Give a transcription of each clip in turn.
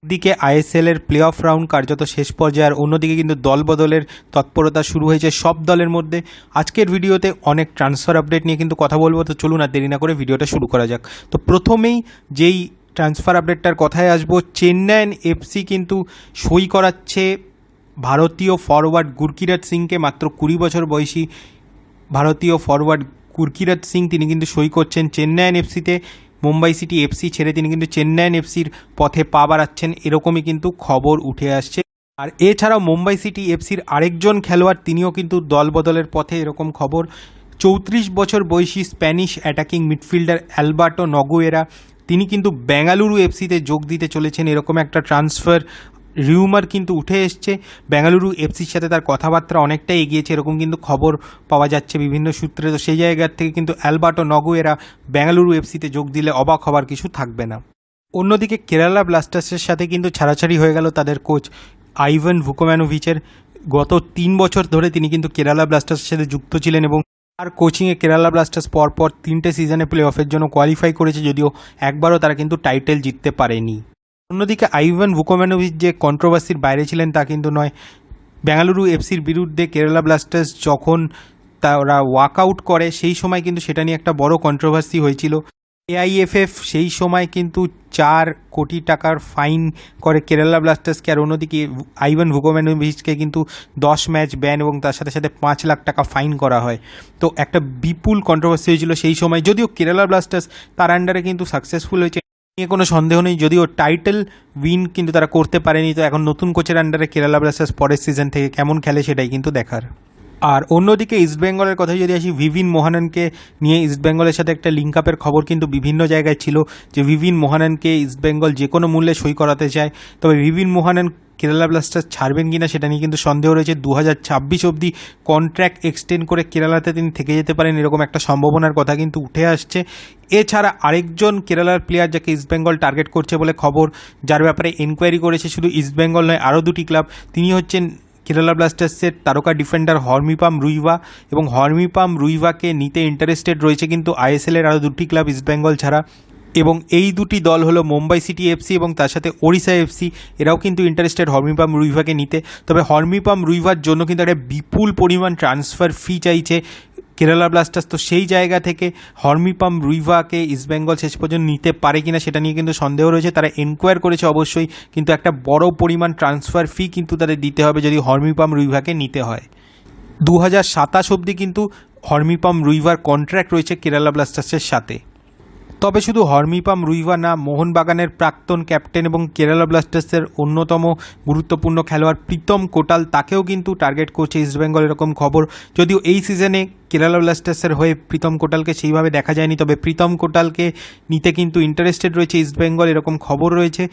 একদিকে আইএসএলের play of round কার্যত শেষ পর্যায়ে, আর অন্যদিকে কিন্তু দল বদলের তৎপরতা শুরু হয়েছে সব দলের মধ্যে। আজকের ভিডিওতে অনেক ট্রান্সফার আপডেট নিয়ে কিন্তু কথা বলবো, তো চলুন আর দেরি না করে ভিডিওটা শুরু করা যাক। তো প্রথমেই যেই ট্রান্সফার আপডেটটার কথায় আসবো, চেন্নাইন এফসি কিন্তু সই করাচ্ছে ভারতীয় ফরওয়ার্ড গুরকিরাত সিংকে। মাত্র 20 বছর বয়সী ভারতীয় ফরওয়ার্ড গুরকিরাত সিং তিনি কিন্তু সই করছেন চেন্নাইন এফসিতে। মুম্বাই সিটি এফসি ছেড়ে তিনি কিন্তু চেন্নাইন এফসির পথে পা বাড়াচ্ছেন, এরকমই কিন্তু খবর উঠে আসছে। আর এছাড়াও মুম্বাই সিটি এফসির আরেকজন খেলোয়াড় তিনিও কিন্তু দল বদলের পথে, এরকম খবর। 34 বছর বয়সী Spanish attacking midfielder Alberto Noguera তিনি কিন্তু বেঙ্গালুরু এফসিতে যোগ দিতে চলেছেন, এরকম একটা ট্রান্সফার রিউমার কিন্তু উঠে এসছে। বেঙ্গালুরু এফসির সাথে তার কথাবার্তা অনেকটাই এগিয়েছে, এরকম কিন্তু খবর পাওয়া যাচ্ছে বিভিন্ন সূত্রে। তো সেই জায়গার থেকে কিন্তু অ্যালবার্টো নগুয়েরা বেঙ্গালুরু এফসিতে যোগ দিলে অবাক হবার কিছু থাকবে না। অন্যদিকে কেরালা ব্লাস্টার্সের সাথে কিন্তু ছাড়াছাড়ি হয়ে গেল তাদের কোচ আইভান ভুকোম্যানোভিচের। গত 3 বছর ধরে তিনি কিন্তু কেরালা ব্লাস্টার্সের সাথে যুক্ত ছিলেন এবং তার কোচিংয়ে কেরালা ব্লাস্টার্স পরপর 3টে সিজনে প্লে অফের জন্য কোয়ালিফাই করেছে, যদিও একবারও তারা কিন্তু টাইটেল জিততে পারেনি। অন্যদিকে আইভান ভুকোম্যানোভিচ যে কন্ট্রোভার্সির বাইরে ছিলেন তা কিন্তু নয়। বেঙ্গালুরু এফসির বিরুদ্ধে কেরালা ব্লাস্টার্স যখন তারা ওয়াকআউট করে সেই সময় কিন্তু সেটা নিয়ে একটা বড় কন্ট্রোভার্সি হয়েছিল। এআইএফএফ সেই সময় কিন্তু 4 কোটি টাকার ফাইন করে কেরালা ব্লাস্টার্সকে, আর অন্যদিকে আইভান ভুকোম্যানোভিচকে কিন্তু 10 ম্যাচ ব্যান এবং তার সাথে সাথে 5 লাখ টাকা ফাইন করা হয়। তো একটা বিপুল কন্ট্রোভার্সি হয়েছিল সেই সময়, যদিও কেরালা ব্লাস্টার্স তার আন্ডারে কিন্তু সাকসেসফুল হয়েছে, নিয়ে কোনো সন্দেহ নেই। যদিও টাইটেল উইন কিন্তু তারা করতে পারেনি। তো এখন নতুন কোচের আন্ডারে কেরালা ব্লাস্টার্স পরের সিজন থেকে কেমন খেলে সেটাই কিন্তু দেখার। আর অন্যদিকে ইস্টবেঙ্গলের কথায় যদি আসি, ভিভিন মোহানানকে নিয়ে ইস্টবেঙ্গলের সাথে একটা লিঙ্ক আপের খবর কিন্তু বিভিন্ন জায়গায় ছিল যে ভিভিন মোহানানকে ইস্টবেঙ্গল যে কোনো মূল্যে সই করাতে চায়। তবে ভিভিন মোহানান কেরালা ব্লাস্টার্স ছাড়বেন কিনা সেটা নিয়ে কিন্তু সন্দেহ রয়েছে। 2026 অবধি কন্ট্রাক্ট এক্সটেন্ড করে কেরালাতে তিনি থেকে যেতে পারেন, এরকম একটা সম্ভাবনার কথা কিন্তু উঠে আসছে। এছাড়া আরেকজন কেরালার প্লেয়ার যাকে ইস্টবেঙ্গল টার্গেট করছে বলে খবর, যার ব্যাপারে এনকোয়ারি করেছে শুধু ইস্টবেঙ্গল নয় আরও 2টি ক্লাব, তিনি হচ্ছেন কেরালা ব্লাস্টার্সের তারকা ডিফেন্ডার হর্মিপাম রুইভা। এবং হর্মিপাম রুইভাকে নিতে ইন্টারেস্টেড রয়েছে কিন্তু আইএসএলের আরও 2টি ক্লাব ইস্টবেঙ্গল ছাড়া, এবং এই 2টি দল হলো মুম্বাই সিটি এফসি এবং তার সাথে ওড়িশা এফসি। এরাও কিন্তু ইন্টারেস্টেড হর্মিপাম রুইভাকে নিতে। তবে হর্মিপাম রুইভার জন্য কিন্তু একটা বিপুল পরিমাণ ট্রান্সফার ফি চাইছে কেরালা ব্লাস্টার্স। তো সেই জায়গা থেকে হর্মিপাম রুইভাকে ইস্টবেঙ্গল শেষ পর্যন্ত নিতে পারে কিনা সেটা নিয়ে কিন্তু সন্দেহ রয়েছে। তারা এনকোয়ার করেছে অবশ্যই, কিন্তু একটা বড় পরিমাণ ট্রান্সফার ফি কিন্তু তাদের দিতে হবে যদি হর্মিপাম রুইভাকে নিতে হয়। 2027 অবধি কিন্তু হর্মিপাম রুইভার কন্ট্রাক্ট রয়েছে কেরালা ব্লাস্টার্সের সাথে। তবে শুধু হর্মিপাম রুইভা না, মোহনবাগানের প্রাক্তন ক্যাপ্টেন এবং কেরালা ব্লাস্টার্সের অন্যতম গুরুত্বপূর্ণ খেলোয়াড় প্রীতম কোটাল, তাকেও কিন্তু টার্গেট করছে ইস্টবেঙ্গল, এরকম খবর। যদিও এই সিজনে কেরালা ব্লাস্টার্সের হয়ে প্রীতম কোটালকে সেইভাবে দেখা যায়নি, তবে প্রীতম কোটালকে নিতে কিন্তু ইন্টারেস্টেড রয়েছে ইস্টবেঙ্গল, এরকম খবর রয়েছে।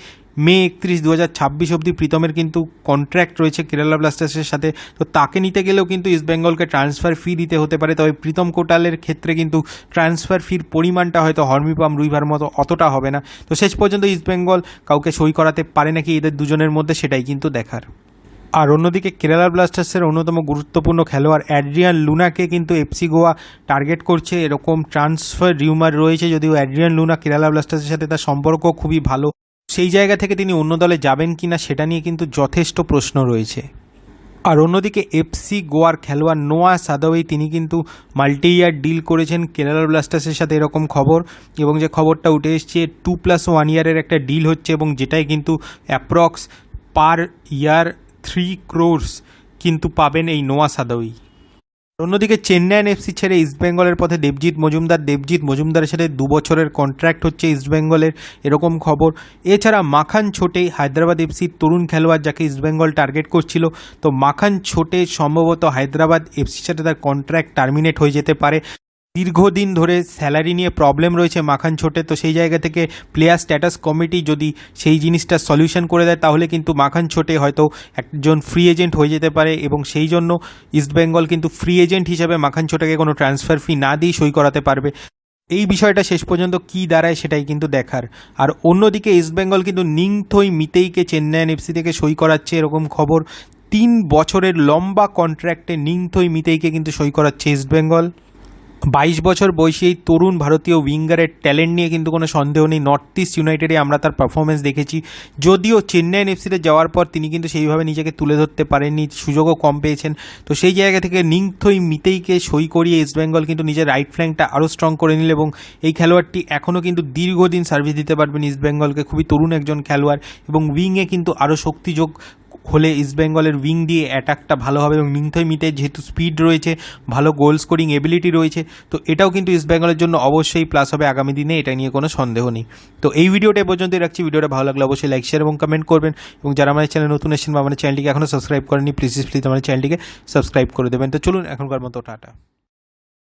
মে 31, 2026 অবধি প্রীতমের কিন্তু কন্ট্রাক্ট রয়েছে কেরালা ব্লাস্টার্সের সাথে। তো তাকে নিতে গেলেও কিন্তু ইস্টবেঙ্গলকে ট্রান্সফার ফি দিতে হতে পারে। তবে প্রীতম কোটালের ক্ষেত্রে কিন্তু ট্রান্সফার ফির পরিমাণটা হয়তো হর্মিপাম রুইভার মতো অতটা হবে না। তো শেষ পর্যন্ত ইস্টবেঙ্গল কাউকে সই করাতে পারে নাকি এদের দুজনের মধ্যে, সেটাই কিন্তু দেখার। আর অন্যদিকে কেরালা ব্লাস্টার্সের অন্যতম গুরুত্বপূর্ণ খেলোয়াড় অ্যাড্রিয়ান লুনাকে কিন্তু এফসি গোয়া টার্গেট করছে, এরকম ট্রান্সফার রিউমার রয়েছে। যদিও অ্যাড্রিয়ান লুনা কেরালা ব্লাস্টার্সের সাথে তার সম্পর্ক খুবই ভালো, সেই জায়গা থেকে তিনি অন্য দলে যাবেন কিনা সেটা নিয়ে কিন্তু যথেষ্ট প্রশ্ন রয়েছে। আর অন্যদিকে এফসি গোয়ার খেলোয়াড় নোয়া সাদাওয়ি তিনি কিন্তু মাল্টি ইয়ার ডিল করেছেন কেরালা ব্লাস্টার্সের সাথে, এরকম খবর। এবং যে খবরটা উঠে এসছে 2+1 ইয়ারের একটা ডিল হচ্ছে, এবং যেটাই কিন্তু অ্যাপ্রক্স পার ইয়ার 3 crore কিন্তু পাবেন এই নোয়া সাদাওয়ি। অন্যদিকে চেন্নাইন এফসি ছেড়ে ইস্টবেঙ্গলের পথে দেবজিৎ মজুমদারের সাথে 2 বছরের কন্ট্রাক্ট হচ্ছে ইস্টবেঙ্গলের, এরকম খবর। এছাড়া মাখান ছোটে হায়দ্রাবাদ এফসির তরুণ খেলোয়াড় যাকে ইস্টবেঙ্গল টার্গেট করছিল, তো মাখান ছোটে সম্ভবত হায়দ্রাবাদ এফসির সাথে তার কন্ট্রাক্ট টার্মিনেট হয়ে যেতে পারে। দীর্ঘদিন ধরে স্যালারি নিয়ে প্রবলেম রয়েছে মাখান ছোটে, তো সেই জায়গা থেকে প্লেয়ার স্ট্যাটাস কমিটি যদি সেই জিনিসটা সলিউশন করে দেয় তাহলে কিন্তু মাখান ছোটে হয়তো একজন ফ্রি এজেন্ট হয়ে যেতে পারে, এবং সেই জন্য ইস্টবেঙ্গল কিন্তু ফ্রি এজেন্ট হিসেবে মাখান ছোটেকে কোনো ট্রান্সফার ফি না দিয়ে সই করাতে পারবে। এই বিষয়টা শেষ পর্যন্ত কী দাঁড়ায় সেটাই কিন্তু দেখার। আর অন্যদিকে ইস্টবেঙ্গল কিন্তু নিংথই মিতেইকে চেন্নাইন এফসি থেকে সই করাচ্ছে, এরকম খবর। 3 বছরের লম্বা কন্ট্রাক্টে নিংথই মিতেইকে কিন্তু সই করাচ্ছে ইস্টবেঙ্গল। 22 বছর বয়সী এই তরুণ ভারতীয় উইঙ্গারের ট্যালেন্ট নিয়ে কিন্তু কোনো সন্দেহ নেই। নর্থ ইস্ট ইউনাইটেডে আমরা তার পারফরমেন্স দেখেছি, যদিও চেন্নাইন এফসিতে যাওয়ার পর তিনি কিন্তু সেইভাবে নিজেকে তুলে ধরতে পারেননি, সুযোগও কম পেয়েছেন। তো সেই জায়গা থেকে নিংথই মিতেইকে সই করিয়ে ইস্টবেঙ্গল কিন্তু নিজের রাইট ফ্ল্যাঙ্কটা আরও স্ট্রং করে নিল এবং এই খেলোয়াড়টি এখনও কিন্তু দীর্ঘদিন সার্ভিস দিতে পারবেন ইস্টবেঙ্গলকে। খুবই তরুণ একজন খেলোয়াড় এবং উইংয়ে কিন্তু আরও শক্তিযোগ হলে ইস্টবেঙ্গলের উইং দিয়ে অ্যাটাকটা ভালো হবে এবং নিংথই মিতের যেহেতু স্পিড রয়েছে, ভালো গোল স্কোরিং এবিলিটি রয়েছে, তো এটাও কিন্তু ইস্টবেঙ্গলের জন্য অবশ্যই প্লাস হবে আগামী দিনে, এটা নিয়ে কোনো সন্দেহ নেই। তো এই ভিডিওটা পর্যন্তই রাখছি। ভিডিওটা ভালো লাগলে অবশ্যই লাইক শেয়ার এবং কমেন্ট করবেন এবং যারা আমার চ্যানেল নতুন এসেছেন বা আমার চ্যানেলটিকে এখনও সাবস্ক্রাইব করেনি প্লিজ আমার চ্যানেলটিকে সাবস্ক্রাইব করে দেবেন। তো চলুন এখনকার মতো টাটা।